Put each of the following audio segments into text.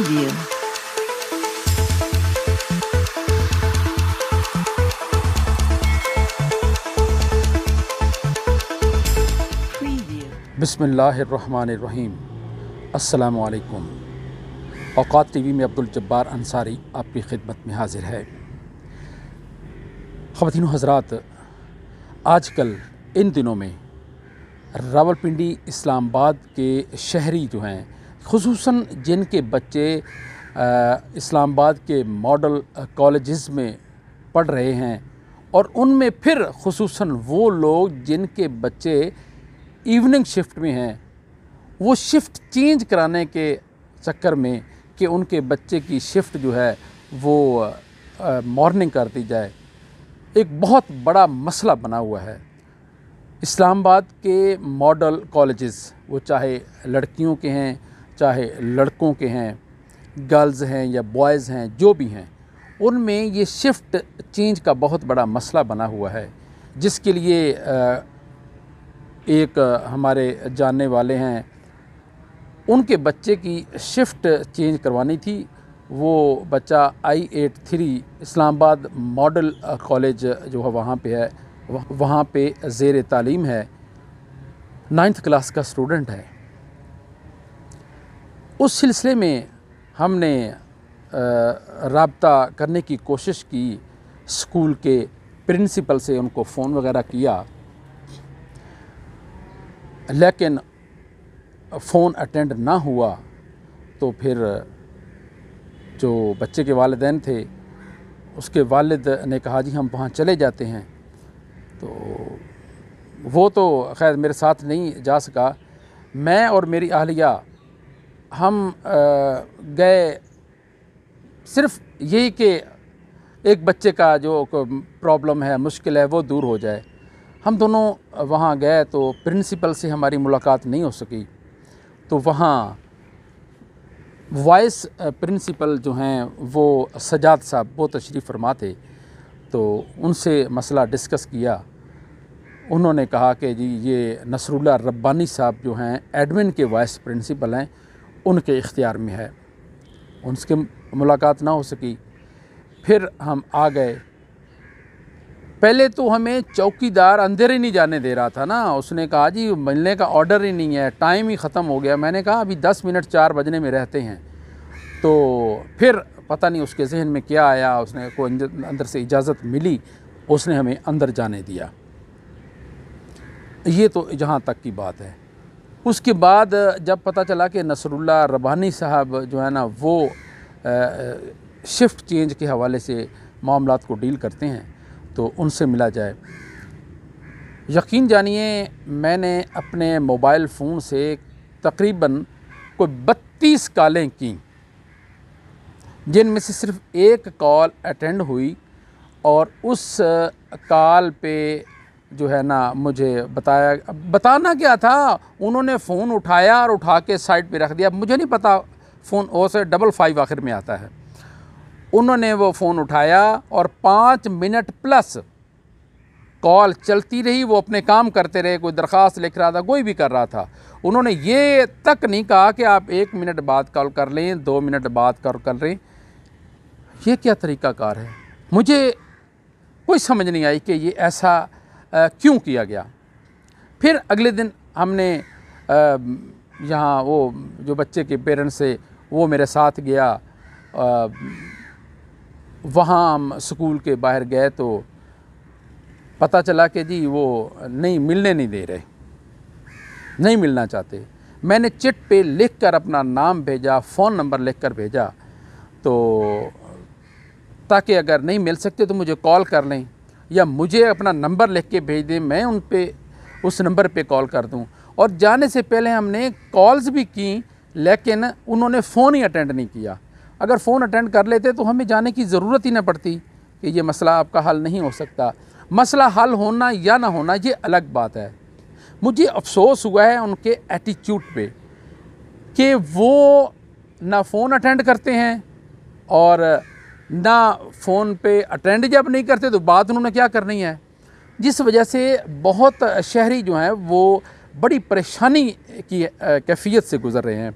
Preview. बिस्मिल्लाहिर्रहमानिर्रहीम। अस्सलामु अलैकुम। औकात टीवी में अब्दुल जब्बार अंसारी आपकी खिदमत में हाजिर है। ख़वातीन हज़रात, आजकल इन दिनों में रावलपिंडी इस्लामाबाद के शहरी जो हैं, ख़ुसूसन जिनके बच्चे इस्लामाबाद के मॉडल कॉलेजेस में पढ़ रहे हैं और उनमें फिर ख़ुसूसन वो लोग जिनके बच्चे इवनिंग शिफ्ट में हैं, वो शिफ्ट चेंज कराने के चक्कर में कि उनके बच्चे की शिफ्ट जो है वो मॉर्निंग कर दी जाए, एक बहुत बड़ा मसला बना हुआ है। इस्लामाबाद के मॉडल कॉलेजेस, वो चाहे लड़कियों के हैं चाहे लड़कों के हैं, गर्ल्स हैं या बॉयज़ हैं, जो भी हैं, उनमें ये शिफ्ट चेंज का बहुत बड़ा मसला बना हुआ है, जिसके लिए एक हमारे जानने वाले हैं, उनके बच्चे की शिफ्ट चेंज करवानी थी। वो बच्चा I83 इस्लामाबाद मॉडल कॉलेज जो है वहाँ पे है, वहाँ पे ज़ेर तालीम है, 9th क्लास का स्टूडेंट है। उस सिलसिले में हमने राब्ता करने की कोशिश की, स्कूल के प्रिंसिपल से उनको फ़ोन वगैरह किया, लेकिन फ़ोन अटेंड ना हुआ। तो फिर जो बच्चे के वालिदैन थे, उसके वालिद ने कहा जी हम वहाँ चले जाते हैं। तो वो तो खैर मेरे साथ नहीं जा सका। मैं और मेरी अहलिया हम गए सिर्फ़ यही कि एक बच्चे का जो प्रॉब्लम है, मुश्किल है, वो दूर हो जाए। हम दोनों वहाँ गए तो प्रिंसिपल से हमारी मुलाकात नहीं हो सकी। तो वहाँ वाइस प्रिंसिपल जो हैं वो सजाद साहब, वो तशरीफ़ फरमा थे। तो उनसे मसला डिस्कस किया। उन्होंने कहा कि जी ये नसरुल्लाह रब्बानी साहब जो हैं एडमिन के वाइस प्रिंसिपल हैं, उनके इख्तियार में है। उनसे मुलाकात ना हो सकी। फिर हम आ गए। पहले तो हमें चौकीदार अंदर ही नहीं जाने दे रहा था ना। उसने कहा जी मिलने का ऑर्डर ही नहीं है, टाइम ही ख़त्म हो गया। मैंने कहा अभी 10 मिनट 4 बजने में रहते हैं। तो फिर पता नहीं उसके जहन में क्या आया, उसने को अंदर से इजाज़त मिली, उसने हमें अंदर जाने दिया। ये तो जहाँ तक की बात है। उसके बाद जब पता चला कि नसरुल्लाह रब्बानी साहब जो है ना वो शिफ्ट चेंज के हवाले से मामलात को डील करते हैं, तो उनसे मिला जाए। यकीन जानिए, मैंने अपने मोबाइल फ़ोन से तकरीबन कोई 32 कॉलें की, जिनमें से सिर्फ़ एक कॉल अटेंड हुई और उस कॉल पे जो है ना मुझे बताना क्या था, उन्होंने फ़ोन उठाया और उठा के साइड पे रख दिया। मुझे नहीं पता, फ़ोन ओ से 55 आखिर में आता है। उन्होंने वो फ़ोन उठाया और 5 मिनट प्लस कॉल चलती रही। वो अपने काम करते रहे, कोई दरख्वास्त लिख रहा था, कोई भी कर रहा था। उन्होंने ये तक नहीं कहा कि आप 1 मिनट बाद कॉल कर लें, 2 मिनट बाद कॉल कर लें। ये क्या तरीक़ाकार है? मुझे कोई समझ नहीं आई कि ये ऐसा क्यों किया गया। फिर अगले दिन हमने यहाँ वो जो बच्चे के पेरेंट्स से, वो मेरे साथ गया। वहाँ हम स्कूल के बाहर गए तो पता चला कि जी वो मिलने नहीं दे रहे, नहीं मिलना चाहते। मैंने चिट पे लिख कर अपना नाम भेजा, फ़ोन नंबर लिख कर भेजा, तो ताकि अगर नहीं मिल सकते तो मुझे कॉल कर लें या मुझे अपना नंबर लिख के भेज दें, मैं उन पे उस नंबर पे कॉल कर दूं। और जाने से पहले हमने कॉल्स भी की, लेकिन उन्होंने फ़ोन ही अटेंड नहीं किया। अगर फ़ोन अटेंड कर लेते तो हमें जाने की ज़रूरत ही ना पड़ती कि ये मसला आपका हल नहीं हो सकता। मसला हल होना या ना होना ये अलग बात है। मुझे अफसोस हुआ है उनके एटीट्यूड पे कि वो ना फ़ोन अटेंड करते हैं और ना फ़ोन पे अटेंड जब नहीं करते तो बात उन्होंने क्या करनी है, जिस वजह से बहुत शहरी जो हैं वो बड़ी परेशानी की कैफियत से गुज़र रहे हैं।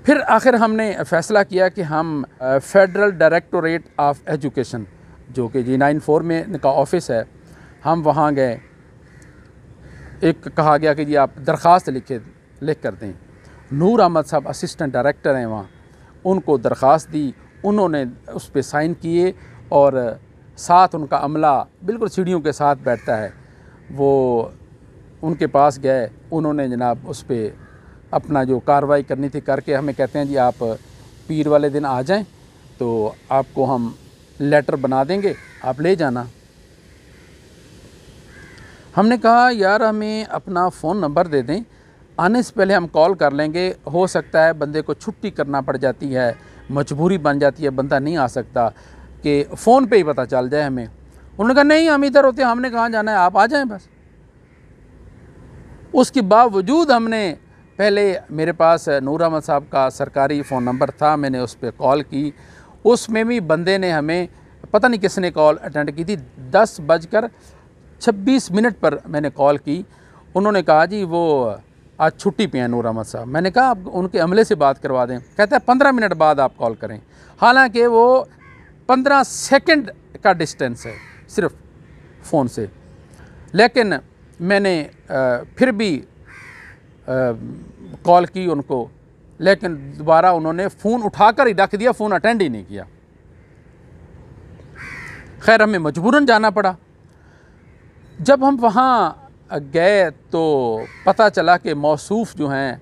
फिर आखिर हमने फ़ैसला किया कि हम फेडरल डायरेक्टोरेट ऑफ एजुकेशन, जो कि G94 में इनका ऑफ़िस है, हम वहाँ गए। एक कहा गया कि जी आप दरख्वास्त लिख कर दें। नूर अहमद साहब असिस्टेंट डायरेक्टर हैं वहाँ, उनको दरख्वास्त दी, उन्होंने उस पर साइन किए और साथ उनका अमला बिल्कुल सीढ़ियों के साथ बैठता है, वो उनके पास गए, उन्होंने जनाब उस पर अपना जो कार्रवाई करनी थी करके हमें कहते हैं जी आप पीर वाले दिन आ जाएं तो आपको हम लेटर बना देंगे, आप ले जाना। हमने कहा यार हमें अपना फ़ोन नंबर दे दें, आने से पहले हम कॉल कर लेंगे, हो सकता है बंदे को छुट्टी करना पड़ जाती है, मजबूरी बन जाती है, बंदा नहीं आ सकता, कि फ़ोन पे ही पता चल जाए हमें। उन्होंने कहा नहीं हम इधर होते हैं, हमने कहाँ जाना है, आप आ जाएं बस। उसके बावजूद हमने पहले, मेरे पास नूर अहमद साहब का सरकारी फ़ोन नंबर था, मैंने उस पर कॉल की, उसमें भी बंदे ने हमें पता नहीं किसने कॉल अटेंड की थी, 10:26 पर मैंने कॉल की। उन्होंने कहा जी वो आज छुट्टी पे हैं नूर अहमद साहब। मैंने कहा आप उनके अमले से बात करवा दें। कहता है 15 मिनट बाद आप कॉल करें। हालांकि वो 15 सेकंड का डिस्टेंस है सिर्फ फ़ोन से, लेकिन मैंने फिर भी कॉल की उनको, लेकिन दोबारा उन्होंने फ़ोन उठाकर ही रख दिया, फ़ोन अटेंड ही नहीं किया। खैर हमें मजबूरन जाना पड़ा। जब हम वहाँ गए तो पता चला कि मौसूफ़ जो हैं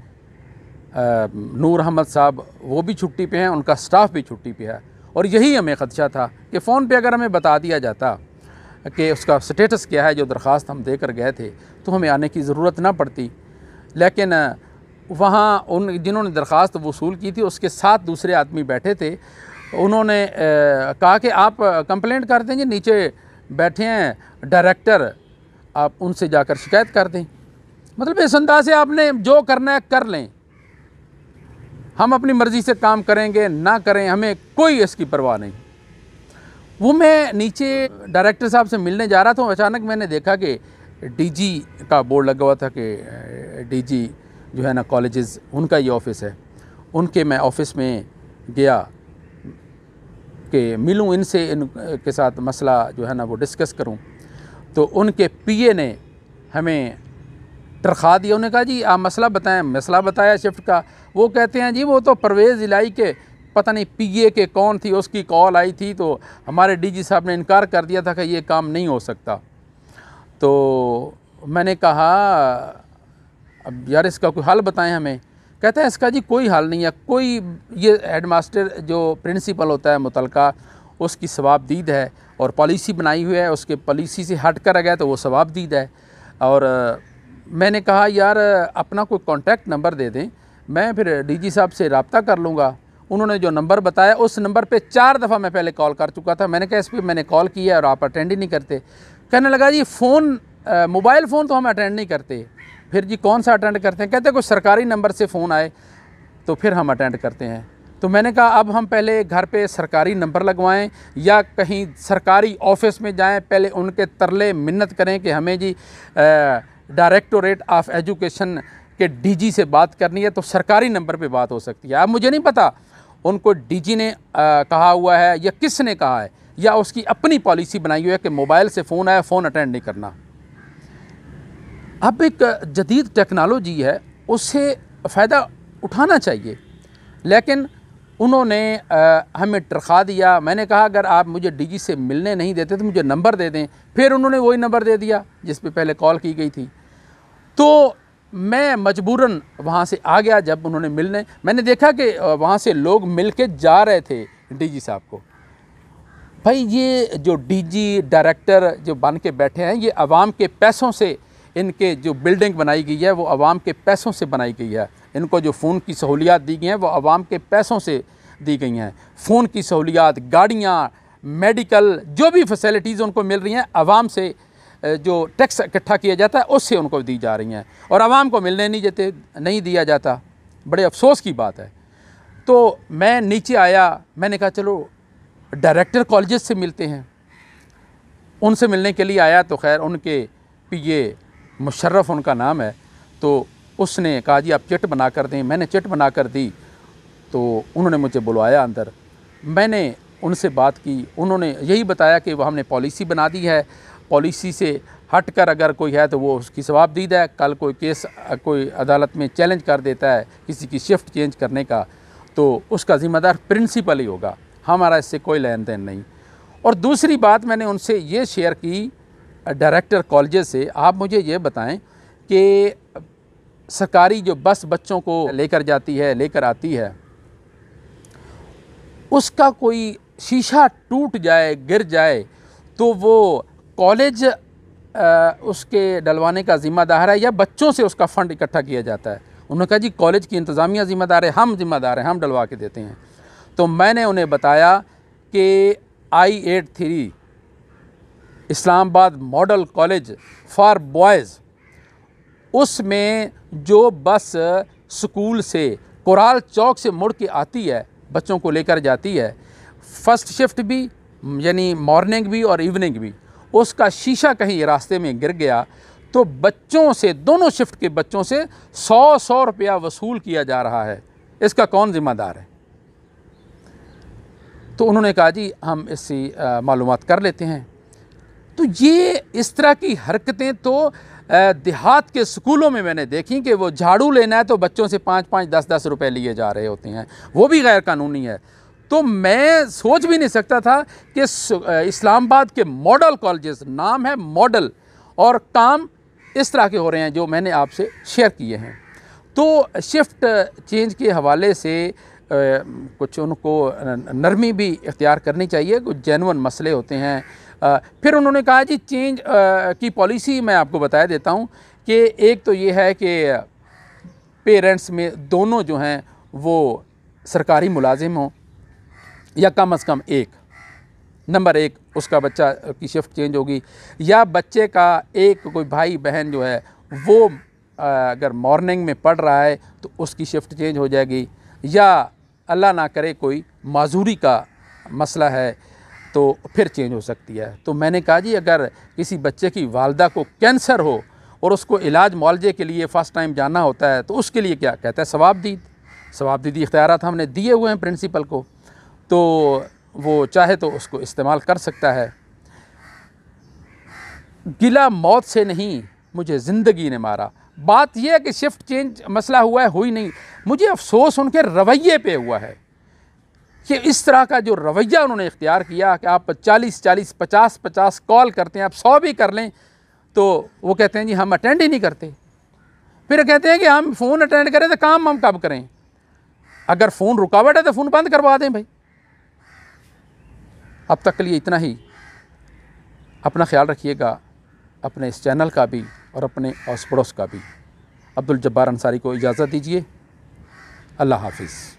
नूर अहमद साहब वो भी छुट्टी पे हैं, उनका स्टाफ भी छुट्टी पे है। और यही हमें ख़दशा था कि फ़ोन पे अगर हमें बता दिया जाता कि उसका स्टेटस क्या है जो दरख्वास्त हम देकर गए थे, तो हमें आने की ज़रूरत ना पड़ती। लेकिन वहाँ उन जिन्होंने दरख्वास्त वसूल की थी उसके साथ दूसरे आदमी बैठे थे, उन्होंने कहा कि आप कंप्लेंट कर देंगे, नीचे बैठे हैं डायरेक्टर, आप उनसे जाकर शिकायत कर दें। मतलब इस अंदाज से आपने जो करना है कर लें, हम अपनी मर्ज़ी से काम करेंगे ना करें, हमें कोई इसकी परवाह नहीं। वो मैं नीचे डायरेक्टर साहब से मिलने जा रहा था, अचानक मैंने देखा कि डीजी का बोर्ड लगा हुआ था कि डीजी जो है ना कॉलेजेस, उनका ये ऑफ़िस है। उनके मैं ऑफ़िस में गया कि मिलूं इनसे, इनके साथ मसला जो है ना वो डिस्कस करूं। तो उनके पीए ने हमें तरखा दिया। उन्होंने कहा जी आप मसला बताएं। मसला बताया शिफ्ट का। वो कहते हैं जी वो तो परवेज़ इलाही के पता नहीं पीए के कौन थी, उसकी कॉल आई थी, तो हमारे डीजी साहब ने इनकार कर दिया था कि ये काम नहीं हो सकता। तो मैंने कहा अब यार इसका कोई हल बताएं हमें। कहता है इसका जी कोई हल नहीं है, कोई ये हेडमास्टर जो प्रिंसिपल होता है मुतलका, उसकी सवाबदीद है और पॉलिसी बनाई हुई है, उसके पॉलिसी से हट कर गया तो वो सवाबदीद है। और मैंने कहा यार अपना कोई कॉन्टैक्ट नंबर दे दें, मैं फिर डीजी साहब से रब्ता कर लूँगा। उन्होंने जो नंबर बताया उस नंबर पे 4 दफ़ा मैं पहले कॉल कर चुका था। मैंने कहा इस पर मैंने कॉल किया और आप अटेंड ही नहीं करते। कहने लगा जी फ़ोन मोबाइल फ़ोन तो हम अटेंड नहीं करते। फिर जी कौन सा अटेंड करते हैं? कहते कोई सरकारी नंबर से फ़ोन आए तो फिर हम अटेंड करते हैं। तो मैंने कहा अब हम पहले घर पे सरकारी नंबर लगवाएं या कहीं सरकारी ऑफ़िस में जाएं, पहले उनके तरले मिन्नत करें कि हमें जी डायरेक्टोरेट ऑफ एजुकेशन के डीजी से बात करनी है तो सरकारी नंबर पे बात हो सकती है। अब मुझे नहीं पता उनको डीजी ने कहा हुआ है या किसने कहा है, या उसकी अपनी पॉलिसी बनाई हुई है कि मोबाइल से फ़ोन आया फ़ोन अटेंड नहीं करना। अब एक जदीद टेक्नोलॉजी है, उससे फ़ायदा उठाना चाहिए, लेकिन उन्होंने हमें टरखा दिया। मैंने कहा अगर आप मुझे डीजी से मिलने नहीं देते तो मुझे नंबर दे दें। फिर उन्होंने वही नंबर दे दिया जिस पे पहले कॉल की गई थी। तो मैं मजबूरन वहाँ से आ गया। जब उन्होंने मिलने, मैंने देखा कि वहाँ से लोग मिल के जा रहे थे डीजी साहब को। भाई ये जो डीजी डायरेक्टर जो बन के बैठे हैं, ये आवाम के पैसों से, इनके जो बिल्डिंग बनाई गई है वो आवाम के पैसों से बनाई गई है। इनको जो फ़ोन की सहूलियात दी गई हैं वो आवाम के पैसों से दी गई हैं। फ़ोन की सहूलियात, गाड़ियाँ, मेडिकल, जो भी फैसिलिटीज़ उनको मिल रही हैं आवाम से, जो टैक्स इकट्ठा किया जाता है उससे उनको दी जा रही हैं, और आवाम को मिलने नहीं दिया जाता। बड़े अफसोस की बात है। तो मैं नीचे आया, मैंने कहा चलो डायरेक्टर कॉलेजेस से मिलते हैं। उनसे मिलने के लिए आया तो खैर उनके पीए मुशर्रफ उनका नाम है, तो उसने कहा जी आप चिट बना कर दें। मैंने चिट बना कर दी। तो उन्होंने मुझे बुलवाया अंदर, मैंने उनसे बात की। उन्होंने यही बताया कि वो हमने पॉलिसी बना दी है, पॉलिसी से हट कर अगर कोई है तो वो उसकी जवाबदीद है। कल कोई केस कोई अदालत में चैलेंज कर देता है किसी की शिफ्ट चेंज करने का, तो उसका ज़िम्मेदार प्रिंसिपल ही होगा, हमारा इससे कोई लेन देन नहीं। और दूसरी बात मैंने उनसे ये शेयर की डायरेक्टर कॉलेजेस से, आप मुझे ये बताएं कि सरकारी जो बस बच्चों को लेकर जाती है, लेकर आती है, उसका कोई शीशा टूट जाए, गिर जाए, तो वो कॉलेज उसके डलवाने का ज़िम्मेदार है या बच्चों से उसका फ़ंड इकट्ठा किया जाता है? उन्होंने कहा जी कॉलेज की इंतज़ामिया ज़िम्मेदार है, हम ज़िम्मेदार हैं, हम डलवा के देते हैं। तो मैंने उन्हें बताया कि I83 Islamabad model college for boys, उसमें जो बस स्कूल से कोराल चौक से मुड़ के आती है, बच्चों को लेकर जाती है, फ़र्स्ट शिफ्ट भी यानी मॉर्निंग भी और इवनिंग भी, उसका शीशा कहीं रास्ते में गिर गया तो बच्चों से, दोनों शिफ्ट के बच्चों से 100 रुपया वसूल किया जा रहा है। इसका कौन ज़िम्मेदार है? तो उन्होंने कहा जी हम इससे मालूमात कर लेते हैं। तो ये इस तरह की हरकतें तो देहात के स्कूलों में मैंने देखी कि वो झाड़ू लेना है तो बच्चों से 5-5, 10-10 रुपए लिए जा रहे होते हैं, वो भी गैर कानूनी है। तो मैं सोच भी नहीं सकता था कि इस्लामाबाद के मॉडल कॉलेजेस, नाम है मॉडल, और काम इस तरह के हो रहे हैं जो मैंने आपसे शेयर किए हैं। तो शिफ्ट चेंज के हवाले से कुछ उनको नरमी भी इख्तियार करनी चाहिए, कुछ जेन्युइन मसले होते हैं। फिर उन्होंने कहा जी चेंज की पॉलिसी मैं आपको बता देता हूँ कि एक तो ये है कि पेरेंट्स में दोनों जो हैं वो सरकारी मुलाजिम हों या कम से कम एक, नंबर एक उसका बच्चा की शिफ्ट चेंज होगी, या बच्चे का एक कोई भाई बहन जो है वो अगर मॉर्निंग में पढ़ रहा है तो उसकी शिफ्ट चेंज हो जाएगी, या अल्लाह ना करे कोई माजूरी का मसला है तो फिर चेंज हो सकती है। तो मैंने कहा जी अगर किसी बच्चे की वालदा को कैंसर हो और उसको इलाज मुआलजे के लिए फ़र्स्ट टाइम जाना होता है तो उसके लिए क्या कहता है, सवाबदीदी इख्तियारात हमने दिए हुए हैं प्रिंसिपल को, तो वो चाहे तो उसको इस्तेमाल कर सकता है। गिला मौत से नहीं, मुझे ज़िंदगी ने मारा। बात यह है कि शिफ्ट चेंज मसला हुआ है, हुई नहीं। मुझे अफसोस उनके रवैये पे हुआ है कि इस तरह का जो रवैया उन्होंने इख्तियार किया कि आप 40-40, 50-50 कॉल करते हैं, आप 100 भी कर लें तो वो कहते हैं जी हम अटेंड ही नहीं करते। फिर कहते हैं कि हम फ़ोन अटेंड करें तो काम हम कब करें? अगर फ़ोन रुकावट है तो फ़ोन बंद करवा दें भाई। अब तक के लिए इतना ही। अपना ख्याल रखिएगा, अपने इस चैनल का भी और अपने आस पड़ोस का भी। अब्दुल जब्बार अंसारी को इजाज़त दीजिए। अल्लाह हाफिज़।